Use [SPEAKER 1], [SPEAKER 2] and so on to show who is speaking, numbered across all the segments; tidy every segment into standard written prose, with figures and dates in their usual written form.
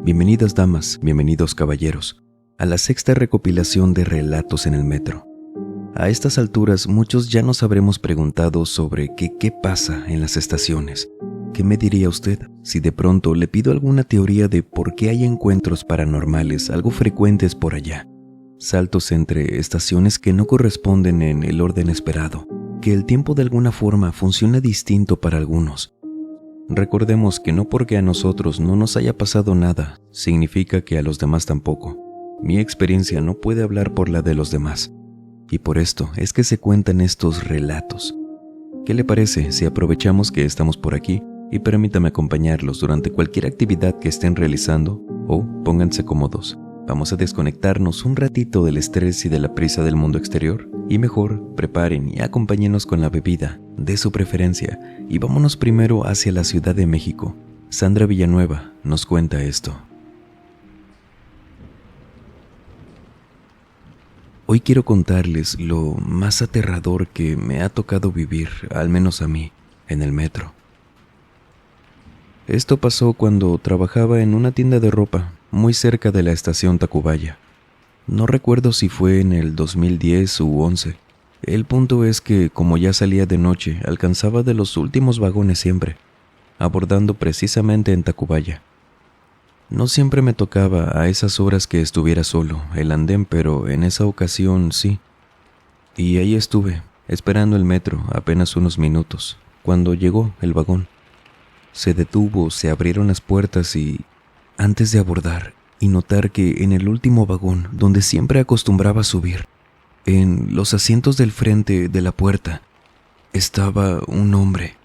[SPEAKER 1] Bienvenidas damas, bienvenidos caballeros, a la sexta recopilación de relatos en el metro. A estas alturas muchos ya nos habremos preguntado sobre qué pasa en las estaciones. ¿Qué me diría usted si de pronto le pido alguna teoría de por qué hay encuentros paranormales algo frecuentes por allá? Saltos entre estaciones que no corresponden en el orden esperado, que el tiempo de alguna forma funciona distinto para algunos. Recordemos que no porque a nosotros no nos haya pasado nada, significa que a los demás tampoco. Mi experiencia no puede hablar por la de los demás, y por esto es que se cuentan estos relatos. ¿Qué le parece si aprovechamos que estamos por aquí y permítame acompañarlos durante cualquier actividad que estén realizando? O pónganse cómodos. Vamos a desconectarnos un ratito del estrés y de la prisa del mundo exterior y mejor preparen y acompáñenos con la bebida de su preferencia y vámonos primero hacia la Ciudad de México. Sandra Villanueva nos cuenta esto. Hoy quiero contarles lo más aterrador que me ha tocado vivir, al menos a mí, en el metro. Esto pasó cuando trabajaba en una tienda de ropa muy cerca de la estación Tacubaya. No recuerdo si fue en el 2010 u 11. El punto es que, como ya salía de noche, alcanzaba de los últimos vagones siempre, abordando precisamente en Tacubaya. No siempre me tocaba a esas horas que estuviera solo el andén, pero en esa ocasión sí. Y ahí estuve, esperando el metro apenas unos minutos, cuando llegó el vagón. Se detuvo, se abrieron las puertas y, antes de abordar y notar que en el último vagón, donde siempre acostumbraba a subir, en los asientos del frente de la puerta, estaba un hombre,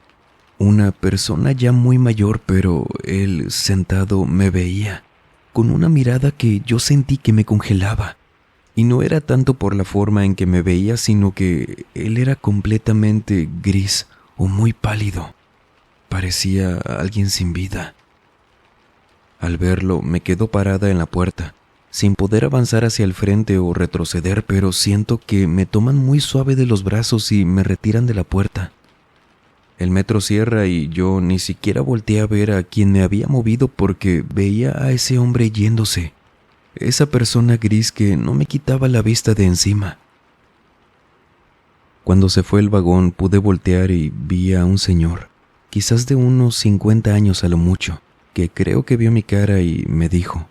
[SPEAKER 1] una persona ya muy mayor, pero él sentado me veía, con una mirada que yo sentí que me congelaba. Y no era tanto por la forma en que me veía, sino que él era completamente gris o muy pálido. Parecía alguien sin vida. Al verlo, me quedo parada en la puerta, sin poder avanzar hacia el frente o retroceder, pero siento que me toman muy suave de los brazos y me retiran de la puerta. El metro cierra y yo ni siquiera volteé a ver a quien me había movido porque veía a ese hombre yéndose, esa persona gris que no me quitaba la vista de encima. Cuando se fue el vagón pude voltear y vi a un señor, quizás de unos 50 años a lo mucho, que creo que vio mi cara y me dijo: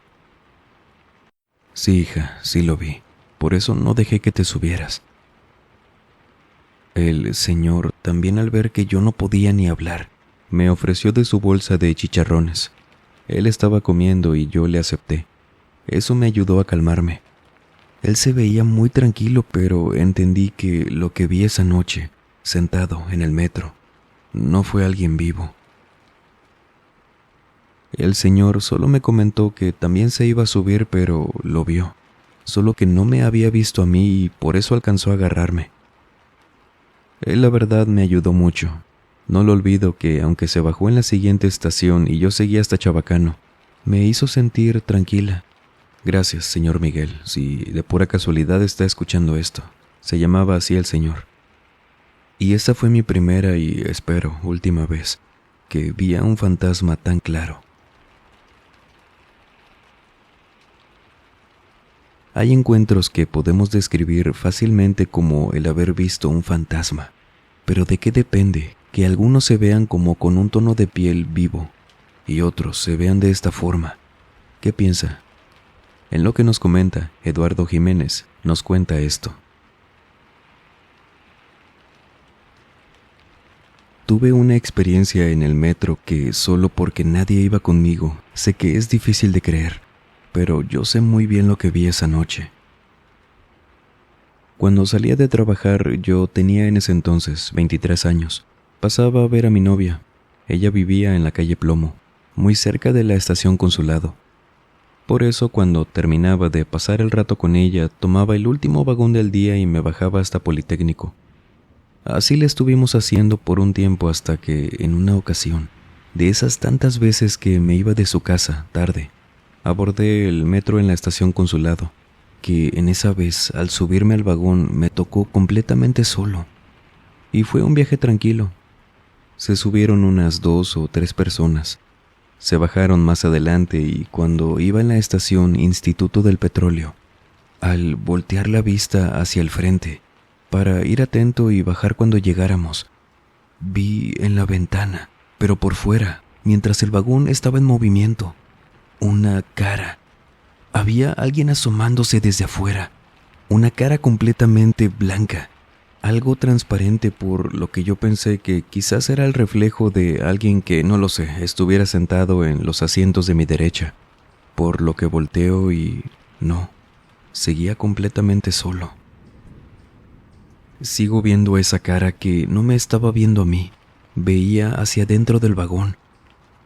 [SPEAKER 1] «Sí, hija, sí lo vi, por eso no dejé que te subieras». El señor, también al ver que yo no podía ni hablar, me ofreció de su bolsa de chicharrones. Él estaba comiendo y yo le acepté. Eso me ayudó a calmarme. Él se veía muy tranquilo, pero entendí que lo que vi esa noche, sentado en el metro, no fue alguien vivo. El señor solo me comentó que también se iba a subir, pero lo vio, solo que no me había visto a mí y por eso alcanzó a agarrarme. Él la verdad me ayudó mucho. No lo olvido que aunque se bajó en la siguiente estación y yo seguía hasta Chabacano, me hizo sentir tranquila. Gracias, señor Miguel, si de pura casualidad está escuchando esto. Se llamaba así el señor. Y esa fue mi primera y, espero, última vez que vi a un fantasma tan claro. Hay encuentros que podemos describir fácilmente como el haber visto un fantasma, pero ¿de qué depende que algunos se vean como con un tono de piel vivo y otros se vean de esta forma? ¿Qué piensa? En lo que nos comenta, Eduardo Jiménez nos cuenta esto. Tuve una experiencia en el metro que solo porque nadie iba conmigo sé que es difícil de creer, pero yo sé muy bien lo que vi esa noche. Cuando salía de trabajar, yo tenía en ese entonces 23 años. Pasaba a ver a mi novia. Ella vivía en la calle Plomo, muy cerca de la estación Consulado. Por eso, cuando terminaba de pasar el rato con ella, tomaba el último vagón del día y me bajaba hasta Politécnico. Así le estuvimos haciendo por un tiempo hasta que, en una ocasión, de esas tantas veces que me iba de su casa tarde, abordé el metro en la estación Consulado, que en esa vez, al subirme al vagón, me tocó completamente solo. Y fue un viaje tranquilo. Se subieron unas 2 o 3 personas, Se bajaron más adelante y cuando iba en la estación Instituto del Petróleo, al voltear la vista hacia el frente, para ir atento y bajar cuando llegáramos, vi en la ventana, pero por fuera, mientras el vagón estaba en movimiento, una cara. Había alguien asomándose desde afuera, una cara completamente blanca, algo transparente, por lo que yo pensé que quizás era el reflejo de alguien que, no lo sé, estuviera sentado en los asientos de mi derecha, por lo que volteo y no, seguía completamente solo. Sigo viendo esa cara que no me estaba viendo a mí, veía hacia dentro del vagón.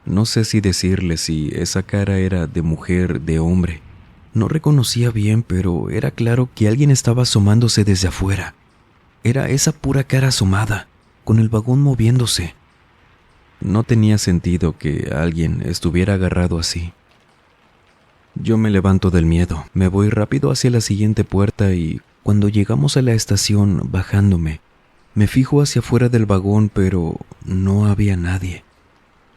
[SPEAKER 1] No sé si decirle si esa cara era de mujer, de hombre. No reconocía bien, pero era claro que alguien estaba asomándose desde afuera. Era esa pura cara asomada, con el vagón moviéndose. No tenía sentido que alguien estuviera agarrado así. Yo me levanto del miedo, me voy rápido hacia la siguiente puerta y cuando llegamos a la estación, bajándome, me fijo hacia afuera del vagón, pero no había nadie.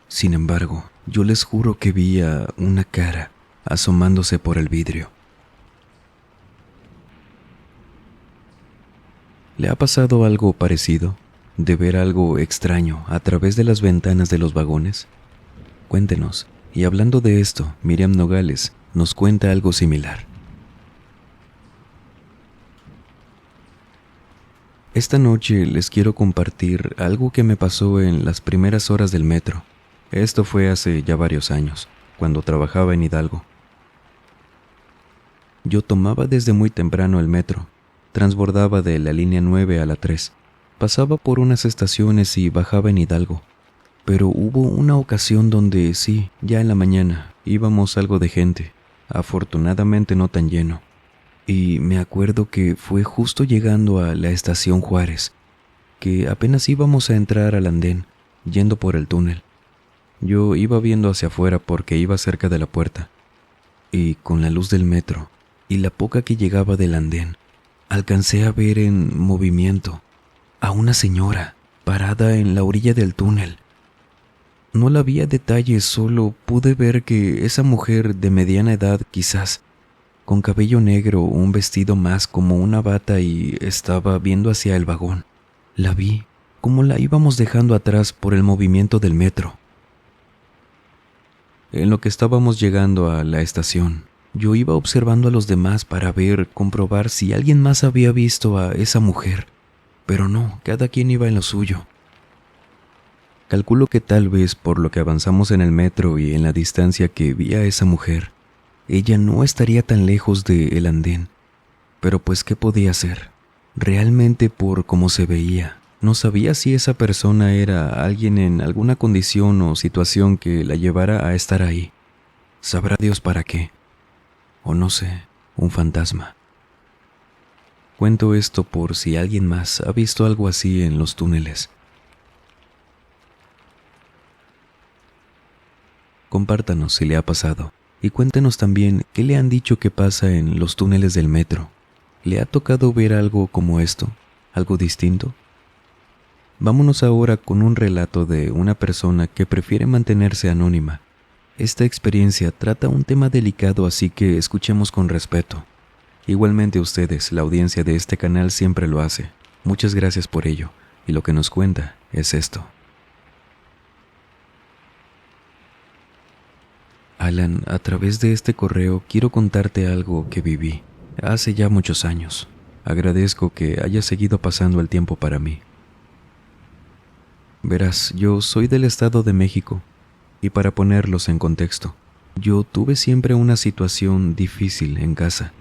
[SPEAKER 1] Sin embargo, yo les juro que vi a una cara asomándose por el vidrio. ¿Le ha pasado algo parecido? ¿De ver algo extraño a través de las ventanas de los vagones? Cuéntenos. Y hablando de esto, Miriam Nogales nos cuenta algo similar. Esta noche les quiero compartir algo que me pasó en las primeras horas del metro. Esto fue hace ya varios años, cuando trabajaba en Hidalgo. Yo tomaba desde muy temprano el metro, transbordaba de la línea 9 a la 3, pasaba por unas estaciones y bajaba en Hidalgo. Pero hubo una ocasión donde sí, ya en la mañana, íbamos algo de gente, afortunadamente no tan lleno. Y me acuerdo que fue justo llegando a la estación Juárez, que apenas íbamos a entrar al andén, yendo por el túnel. Yo iba viendo hacia afuera porque iba cerca de la puerta, y con la luz del metro y la poca que llegaba del andén, alcancé a ver en movimiento a una señora parada en la orilla del túnel. No la vi a detalle, solo pude ver que esa mujer de mediana edad quizás, con cabello negro, un vestido más como una bata y estaba viendo hacia el vagón. La vi como la íbamos dejando atrás por el movimiento del metro. En lo que estábamos llegando a la estación, yo iba observando a los demás para comprobar si alguien más había visto a esa mujer, pero no, cada quien iba en lo suyo. Calculo que tal vez por lo que avanzamos en el metro y en la distancia que vi a esa mujer, ella no estaría tan lejos del andén. Pero pues, ¿qué podía hacer? Realmente por cómo se veía, no sabía si esa persona era alguien en alguna condición o situación que la llevara a estar ahí. Sabrá Dios para qué. O no sé, un fantasma. Cuento esto por si alguien más ha visto algo así en los túneles. Compártanos si le ha pasado y cuéntenos también qué le han dicho que pasa en los túneles del metro. ¿Le ha tocado ver algo como esto? ¿Algo distinto? Vámonos ahora con un relato de una persona que prefiere mantenerse anónima. Esta experiencia trata un tema delicado, así que escuchemos con respeto. Igualmente ustedes, la audiencia de este canal, siempre lo hace. Muchas gracias por ello, y lo que nos cuenta es esto. Alan, a través de este correo quiero contarte algo que viví hace ya muchos años. Agradezco que haya seguido pasando el tiempo para mí. Verás, yo soy del Estado de México, y para ponerlos en contexto, yo tuve siempre una situación difícil en casa.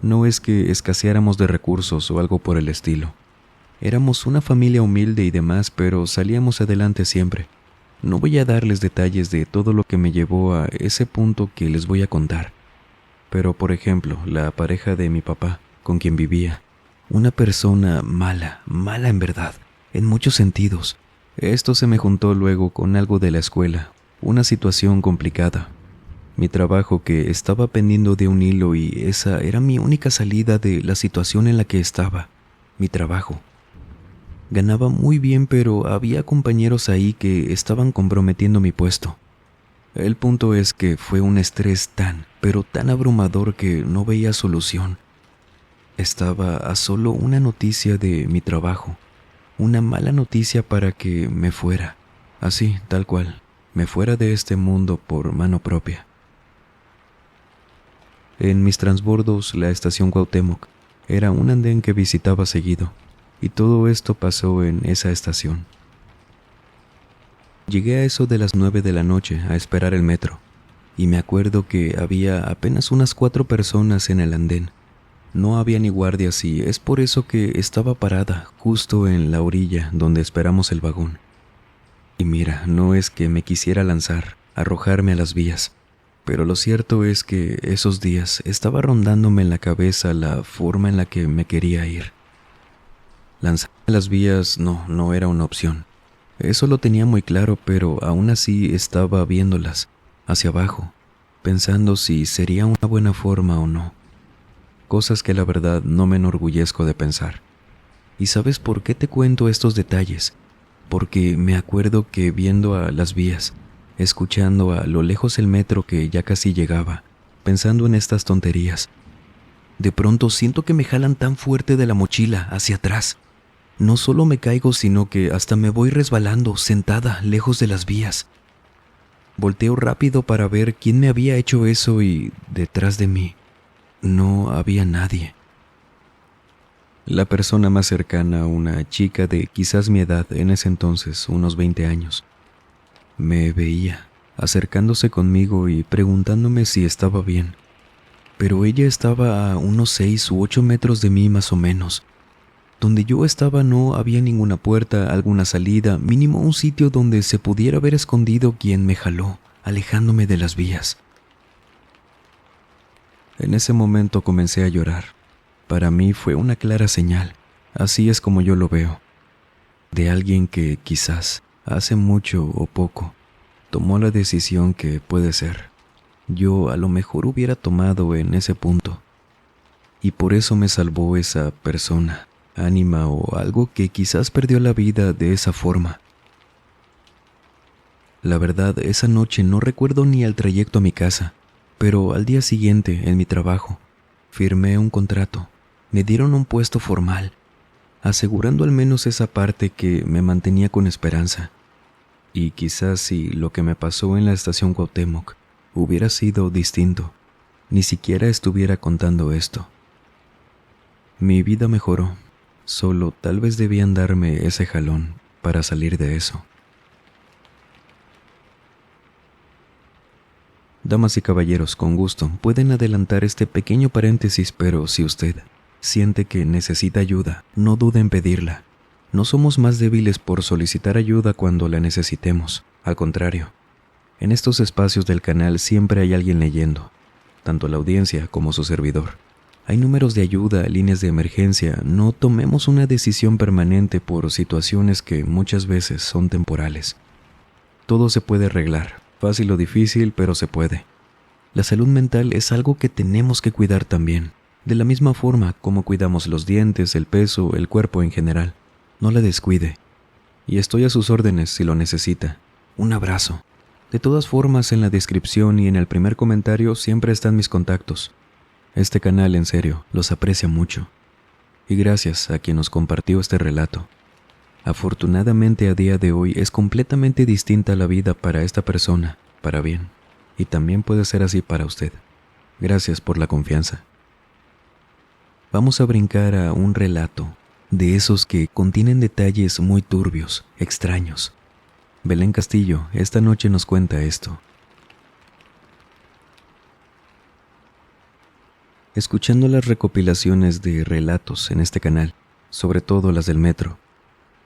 [SPEAKER 1] No es que escaseáramos de recursos o algo por el estilo. Éramos una familia humilde y demás, pero salíamos adelante siempre. No voy a darles detalles de todo lo que me llevó a ese punto que les voy a contar. Pero, por ejemplo, la pareja de mi papá, con quien vivía, una persona mala, mala en verdad, en muchos sentidos. Esto se me juntó luego con algo de la escuela, una situación complicada. Mi trabajo que estaba pendiendo de un hilo y esa era mi única salida de la situación en la que estaba, mi trabajo. Ganaba muy bien, pero había compañeros ahí que estaban comprometiendo mi puesto. El punto es que fue un estrés pero tan abrumador que no veía solución. Estaba a solo una noticia de mi trabajo, una mala noticia para que me fuera, así, tal cual, me fuera de este mundo por mano propia. En mis transbordos, la estación Cuauhtémoc era un andén que visitaba seguido, y todo esto pasó en esa estación. Llegué a eso de las 9 de la noche a esperar el metro, y me acuerdo que había apenas unas 4 personas en el andén. No había ni guardias y es por eso que estaba parada justo en la orilla donde esperamos el vagón. Y mira, no es que me quisiera lanzar, arrojarme a las vías, pero lo cierto es que esos días estaba rondándome en la cabeza la forma en la que me quería ir. Lanzarme a las vías no era una opción. Eso lo tenía muy claro, pero aún así estaba viéndolas, hacia abajo, pensando si sería una buena forma o no. Cosas que la verdad no me enorgullezco de pensar. ¿Y sabes por qué te cuento estos detalles? Porque me acuerdo que viendo a las vías, escuchando a lo lejos el metro que ya casi llegaba, pensando en estas tonterías, de pronto siento que me jalan tan fuerte de la mochila hacia atrás. No solo me caigo, sino que hasta me voy resbalando, sentada, lejos de las vías. Volteo rápido para ver quién me había hecho eso y detrás de mí no había nadie. La persona más cercana, una chica de quizás mi edad en ese entonces, unos 20 años, me veía, acercándose conmigo y preguntándome si estaba bien. Pero ella estaba a unos 6 u 8 metros de mí más o menos. Donde yo estaba no había ninguna puerta, alguna salida, mínimo un sitio donde se pudiera haber escondido quien me jaló, alejándome de las vías. En ese momento comencé a llorar. Para mí fue una clara señal, así es como yo lo veo, de alguien que quizás, hace mucho o poco, tomó la decisión que puede ser, yo a lo mejor hubiera tomado en ese punto. Y por eso me salvó esa persona, ánima o algo que quizás perdió la vida de esa forma. La verdad, esa noche no recuerdo ni el trayecto a mi casa, pero al día siguiente, en mi trabajo, firmé un contrato. Me dieron un puesto formal, asegurando al menos esa parte que me mantenía con esperanza. Y quizás si lo que me pasó en la estación Cuauhtémoc hubiera sido distinto, ni siquiera estuviera contando esto. Mi vida mejoró, solo tal vez debían darme ese jalón para salir de eso. Damas y caballeros, con gusto, pueden adelantar este pequeño paréntesis, pero si usted siente que necesita ayuda, no dude en pedirla. No somos más débiles por solicitar ayuda cuando la necesitemos. Al contrario, en estos espacios del canal siempre hay alguien leyendo, tanto la audiencia como su servidor. Hay números de ayuda, líneas de emergencia. No tomemos una decisión permanente por situaciones que muchas veces son temporales. Todo se puede arreglar. Fácil o difícil, pero se puede. La salud mental es algo que tenemos que cuidar también, de la misma forma como cuidamos los dientes, el peso, el cuerpo en general. No la descuide. Y estoy a sus órdenes si lo necesita. Un abrazo. De todas formas, en la descripción y en el primer comentario siempre están mis contactos. Este canal, en serio, los aprecia mucho. Y gracias a quien nos compartió este relato. Afortunadamente a día de hoy es completamente distinta la vida para esta persona, para bien, y también puede ser así para usted. Gracias por la confianza. Vamos a brincar a un relato, de esos que contienen detalles muy turbios, extraños. Belén Castillo esta noche nos cuenta esto. Escuchando las recopilaciones de relatos en este canal, sobre todo las del metro,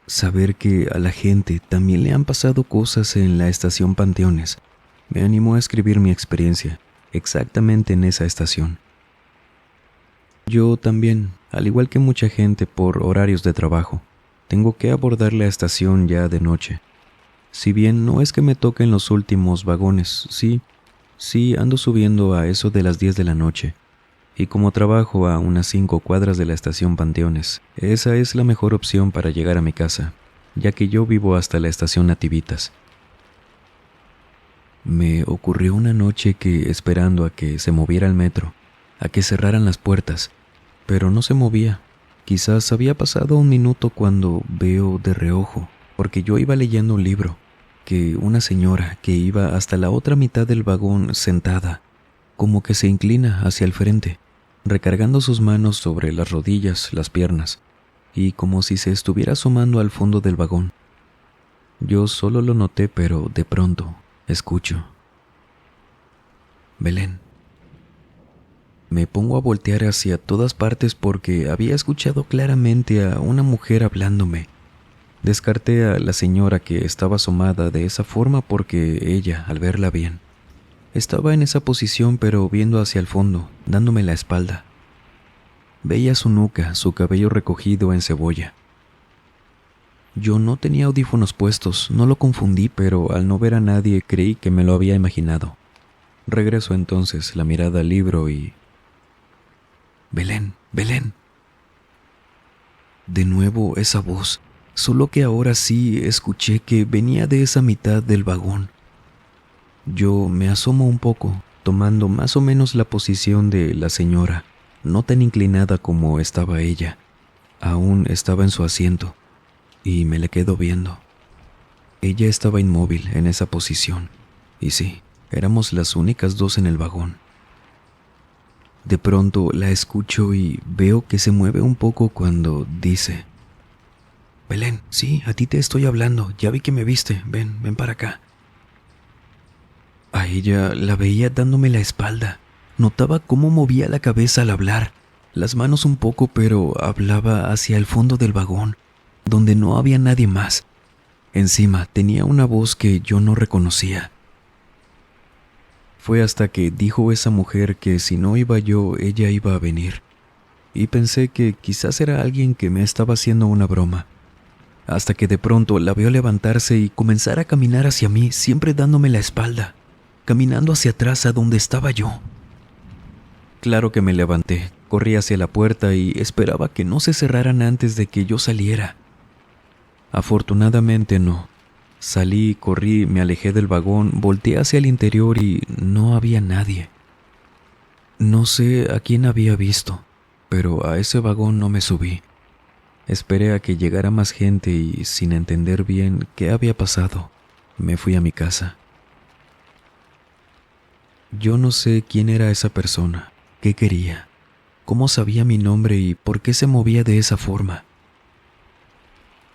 [SPEAKER 1] saber que a la gente también le han pasado cosas en la estación Panteones me animó a escribir mi experiencia exactamente en esa estación. Yo también, al igual que mucha gente por horarios de trabajo, tengo que abordar la estación ya de noche. Si bien no es que me toquen los últimos vagones, sí ando subiendo a eso de las 10 de la noche. Y como trabajo a unas 5 cuadras de la estación Panteones, esa es la mejor opción para llegar a mi casa, ya que yo vivo hasta la estación Nativitas. Me ocurrió una noche que, esperando a que se moviera el metro, a que cerraran las puertas, pero no se movía. Quizás había pasado un minuto cuando veo de reojo, porque yo iba leyendo un libro, que una señora que iba hasta la otra mitad del vagón sentada, como que se inclina hacia el frente, recargando sus manos sobre las rodillas, las piernas, y como si se estuviera asomando al fondo del vagón. Yo solo lo noté, pero de pronto escucho: Belén. Me pongo a voltear hacia todas partes porque había escuchado claramente a una mujer hablándome. Descarté a la señora que estaba asomada de esa forma porque ella, al verla bien, estaba en esa posición pero viendo hacia el fondo, dándome la espalda. Veía su nuca, su cabello recogido en cebolla. Yo no tenía audífonos puestos, no lo confundí, pero al no ver a nadie creí que me lo había imaginado. Regreso entonces la mirada al libro y... Belén, Belén. De nuevo esa voz, solo que ahora sí escuché que venía de esa mitad del vagón. Yo me asomo un poco, tomando más o menos la posición de la señora, no tan inclinada como estaba ella. Aún estaba en su asiento, y me le quedo viendo. Ella estaba inmóvil en esa posición, y sí, éramos las únicas dos en el vagón. De pronto la escucho y veo que se mueve un poco cuando dice: Belén, sí, a ti te estoy hablando, ya vi que me viste, ven para acá. A ella la veía dándome la espalda, notaba cómo movía la cabeza al hablar, las manos un poco, pero hablaba hacia el fondo del vagón, donde no había nadie más. Encima tenía una voz que yo no reconocía. Fue hasta que dijo esa mujer que si no iba yo, ella iba a venir. Y pensé que quizás era alguien que me estaba haciendo una broma. Hasta que de pronto la veo levantarse y comenzar a caminar hacia mí, siempre dándome la espalda, caminando hacia atrás a donde estaba yo. Claro que me levanté, corrí hacia la puerta y esperaba que no se cerraran antes de que yo saliera. Afortunadamente no. Salí, corrí, me alejé del vagón, volteé hacia el interior y no había nadie. No sé a quién había visto, pero a ese vagón no me subí. Esperé a que llegara más gente y, sin entender bien qué había pasado, me fui a mi casa. Yo no sé quién era esa persona, qué quería, cómo sabía mi nombre y por qué se movía de esa forma.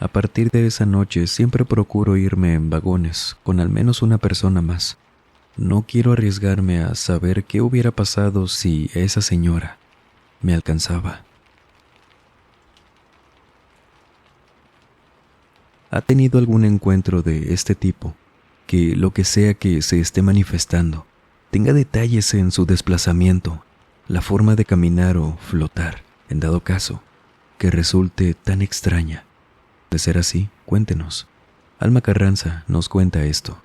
[SPEAKER 1] A partir de esa noche siempre procuro irme en vagones con al menos una persona más. No quiero arriesgarme a saber qué hubiera pasado si esa señora me alcanzaba. ¿Ha tenido algún encuentro de este tipo? Que lo que sea que se esté manifestando tenga detalles en su desplazamiento, la forma de caminar o flotar, en dado caso, que resulte tan extraña. De ser así, cuéntenos. Alma Carranza nos cuenta esto.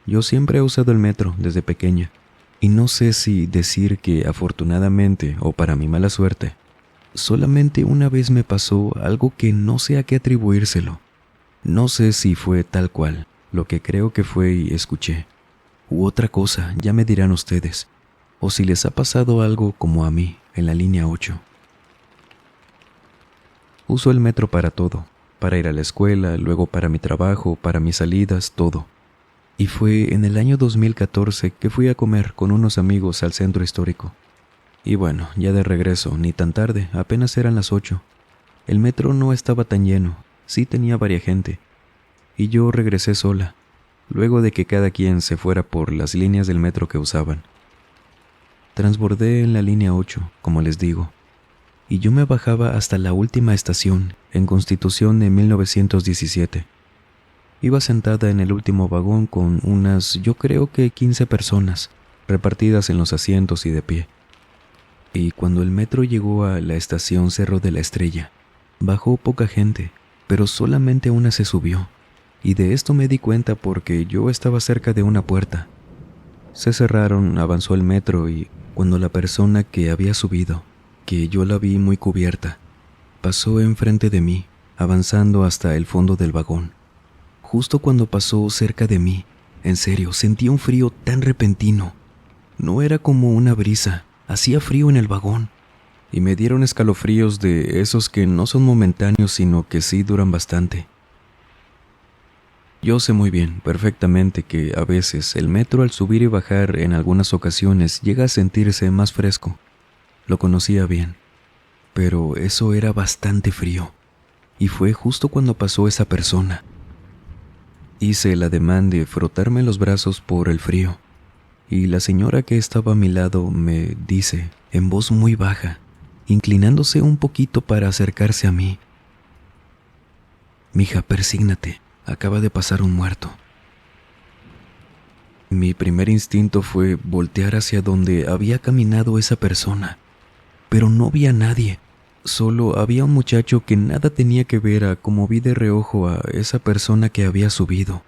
[SPEAKER 1] Yo siempre he usado el metro desde pequeña, y no sé si decir que afortunadamente o para mi mala suerte, solamente una vez me pasó algo que no sé a qué atribuírselo. No sé si fue tal cual, lo que creo que fue y escuché, u otra cosa, ya me dirán ustedes, o si les ha pasado algo como a mí en la línea 8. Uso el metro para todo, para ir a la escuela, luego para mi trabajo, para mis salidas, todo. Y fue en el año 2014 que fui a comer con unos amigos al centro histórico. Y bueno, ya de regreso, ni tan tarde, apenas eran las 8. El metro no estaba tan lleno, sí tenía varia gente. Y yo regresé sola, luego de que cada quien se fuera por las líneas del metro que usaban. Transbordé en la línea 8, como les digo, y yo me bajaba hasta la última estación, en Constitución de 1917. Iba sentada en el último vagón con unas, yo creo que 15 personas, repartidas en los asientos y de pie. Y cuando el metro llegó a la estación Cerro de la Estrella, bajó poca gente, pero solamente una se subió, y de esto me di cuenta porque yo estaba cerca de una puerta. Se cerraron, avanzó el metro y cuando la persona que había subido, que yo la vi muy cubierta, pasó enfrente de mí, avanzando hasta el fondo del vagón. justo cuando pasó cerca de mí. En serio, sentí un frío tan repentino. No era como una brisa, hacía frío en el vagón. Y me dieron escalofríos de esos que no son momentáneos, sino que sí duran bastante. Yo sé muy bien, perfectamente, que a veces el metro al subir y bajar en algunas ocasiones llega a sentirse más fresco. Lo conocía bien, pero eso era bastante frío. Y fue justo cuando pasó esa persona. Hice el ademán de frotarme los brazos por el frío, y la señora que estaba a mi lado me dice, en voz muy baja, inclinándose un poquito para acercarse a mí: «Mija, persígnate, acaba de pasar un muerto». Mi primer instinto fue voltear hacia donde había caminado esa persona, pero no vi a nadie. Solo había un muchacho que nada tenía que ver a como vi de reojo a esa persona que había subido.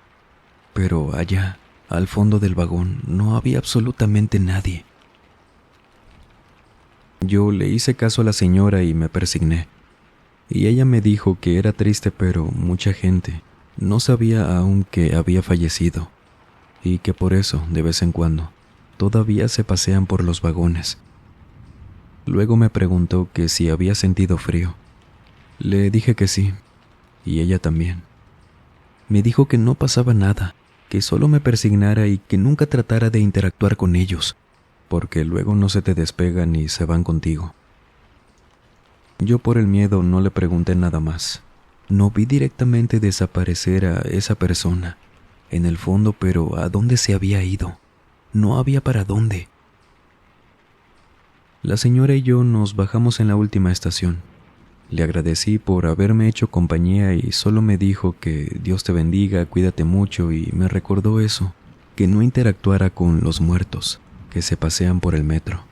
[SPEAKER 1] Pero allá, al fondo del vagón, no había absolutamente nadie. Yo le hice caso a la señora y me persigné. Y ella me dijo que era triste, pero mucha gente no sabía aún que había fallecido, y que por eso, de vez en cuando, todavía se pasean por los vagones. Luego me preguntó que si había sentido frío. Le dije que sí, y ella también. Me dijo que no pasaba nada, que solo me persignara y que nunca tratara de interactuar con ellos, porque luego no se te despegan y se van contigo. Yo por el miedo no le pregunté nada más. No vi directamente desaparecer a esa persona en el fondo, pero ¿a dónde se había ido? No había para dónde. La señora y yo nos bajamos en la última estación. Le agradecí por haberme hecho compañía y solo me dijo que Dios te bendiga, cuídate mucho, y me recordó eso, que no interactuara con los muertos que se pasean por el metro.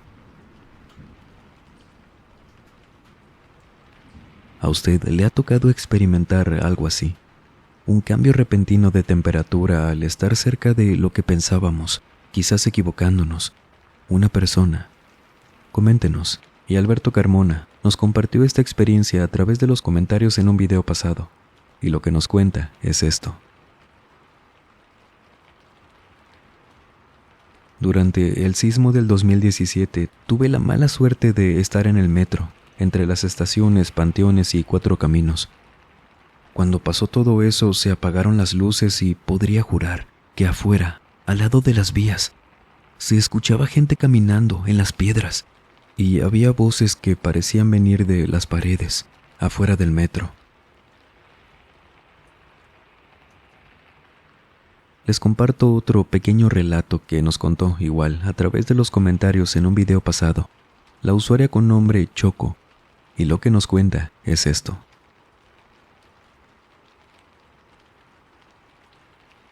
[SPEAKER 1] ¿A usted le ha tocado experimentar algo así? Un cambio repentino de temperatura al estar cerca de lo que pensábamos, quizás equivocándonos. Una persona. Coméntenos. Y Alberto Carmona nos compartió esta experiencia a través de los comentarios en un video pasado. Y lo que nos cuenta es esto. Durante el sismo del 2017 tuve la mala suerte de estar en el metro, entre las estaciones Panteones y Cuatro Caminos. Cuando pasó todo eso, se apagaron las luces y podría jurar que afuera, al lado de las vías, se escuchaba gente caminando en las piedras y había voces que parecían venir de las paredes, afuera del metro. Les comparto otro pequeño relato que nos contó igual a través de los comentarios en un video pasado, la usuaria con nombre Choco, y lo que nos cuenta es esto.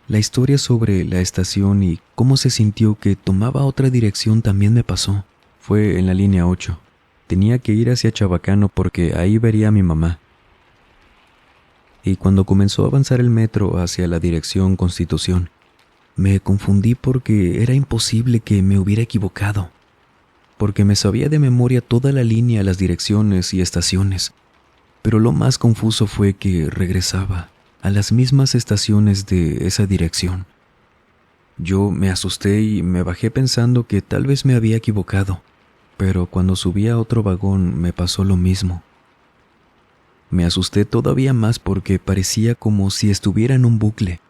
[SPEAKER 1] La historia sobre la estación y cómo se sintió que tomaba otra dirección también me pasó. Fue en la línea 8. Tenía que ir hacia Chabacano porque ahí vería a mi mamá. Y cuando comenzó a avanzar el metro hacia la dirección Constitución, me confundí porque era imposible que me hubiera equivocado, porque me sabía de memoria toda la línea, las direcciones y estaciones, pero lo más confuso fue que regresaba a las mismas estaciones de esa dirección. Yo me asusté y me bajé pensando que tal vez me había equivocado, pero cuando subí a otro vagón me pasó lo mismo. Me asusté todavía más porque parecía como si estuviera en un bucle,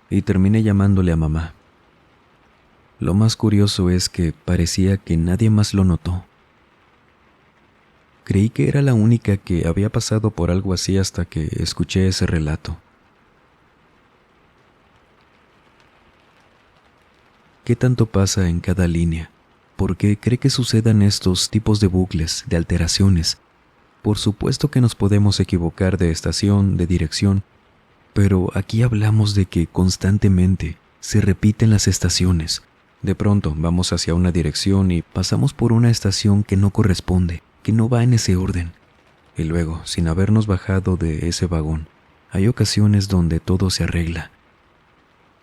[SPEAKER 1] y terminé llamándole a mamá. Lo más curioso es que parecía que nadie más lo notó. Creí que era la única que había pasado por algo así hasta que escuché ese relato. ¿Qué tanto pasa en cada línea? ¿Por qué cree que sucedan estos tipos de bucles, de alteraciones? Por supuesto que nos podemos equivocar de estación, de dirección, pero aquí hablamos de que constantemente se repiten las estaciones. De pronto vamos hacia una dirección y pasamos por una estación que no corresponde, que no va en ese orden. Y luego, sin habernos bajado de ese vagón, hay ocasiones donde todo se arregla.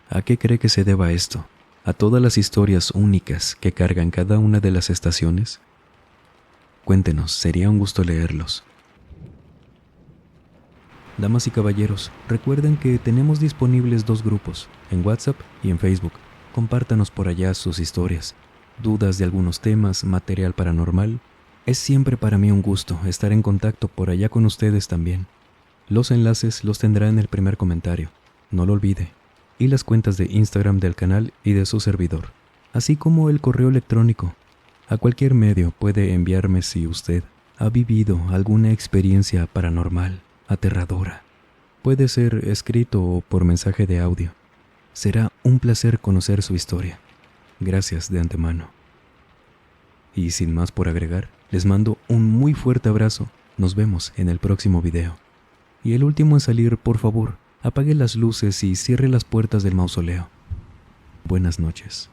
[SPEAKER 1] ¿A qué cree que se deba esto? ¿A todas las historias únicas que cargan cada una de las estaciones? Cuéntenos, sería un gusto leerlos. Damas y caballeros, recuerden que tenemos disponibles 2 grupos, en WhatsApp y en Facebook. Compártanos por allá sus historias, dudas de algunos temas, material paranormal. Es siempre para mí un gusto estar en contacto por allá con ustedes también. Los enlaces los tendrá en el primer comentario, no lo olvide, y las cuentas de Instagram del canal y de su servidor, así como el correo electrónico. A cualquier medio puede enviarme si usted ha vivido alguna experiencia paranormal, aterradora. Puede ser escrito o por mensaje de audio. Será un placer conocer su historia. Gracias de antemano. Y sin más por agregar, les mando un muy fuerte abrazo. Nos vemos en el próximo video. Y el último en salir, por favor, apague las luces y cierre las puertas del mausoleo. Buenas noches.